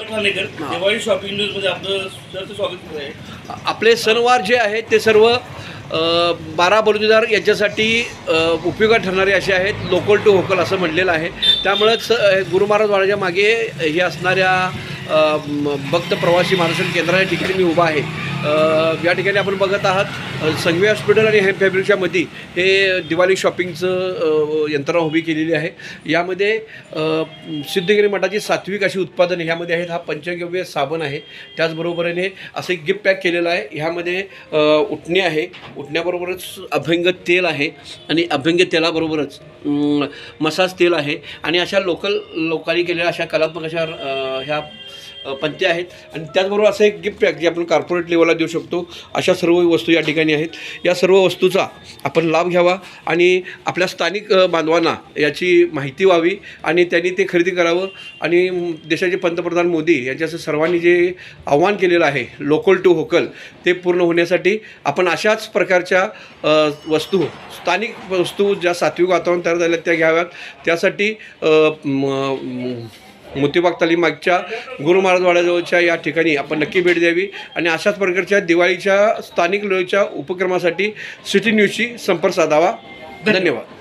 Thanekar, Diwali shopping न्यूजमध्ये आपलं सहर्ष स्वागत आहे. आपले सणवार जे आहेत ते सर्व 12 बलुतेदार यांच्यासाठी उपयोगात ठरणारे असे आहेत. लोकल टू व्होकल असं म्हणलेलं आहे. त्यामुळंच गुरु महाराज वाड्याच्या मागे हे असणाऱ्या भक्त प्रवासी मार्गदर्शन केंद्राच्या ठिकाणी मी उभा आहे. या ठिकाणी आपण बघत आहात संघवी हॉस्पिटल आणि हेम फॅब्रिकच्या मध्ये हे दिवाळी शॉपिंगचं यंत्रणा उभी केलेली आहे. यामध्ये सिद्धगिरी मठाची सात्विक अशी उत्पादने ह्यामध्ये आहेत. हा पंचगव्य साबण आहे. त्याचबरोबरीने असं एक गिफ्ट पॅक केलेलं आहे. ह्यामध्ये उटणी आहे. उटण्याबरोबरच अभंग तेल आहे आणि अभंग तेलाबरोबरच मसाज तेल आहे आणि अशा लोकांनी केलेल्या अशा कलात्मक अशा ह्या पंत्या आहेत. आणि त्याचबरोबर असं एक गिफ्ट पॅक जे आपण कॉर्पोरेट लेवलला देऊ शकतो अशा सर्व वस्तू या ठिकाणी आहेत. या सर्व वस्तूचा आपण लाभ घ्यावा आणि आपल्या स्थानिक बांधवांना याची माहिती व्हावी आणि त्यांनी ते खरेदी करावं. आणि देशाचे पंतप्रधान मोदी यांच्याचं सर्वांनी जे आव्हान केलेलं आहे लोकल टू व्होकल ते पूर्ण होण्यासाठी आपण अशाच प्रकारच्या वस्तू स्थानिक वस्तू ज्या सात्विक वातावरण तयार झाल्या त्या घ्याव्यात. त्यासाठी मोतीबाग तालीमागच्या गुरु महाराज वाड्याजवळच्या या ठिकाणी आपण नक्की भेट द्यावी आणि अशाच प्रकारच्या दिवाळीच्या स्थानिक लोकांच्या उपक्रमासाठी सिटी न्यूजशी संपर्क साधावा. धन्यवाद.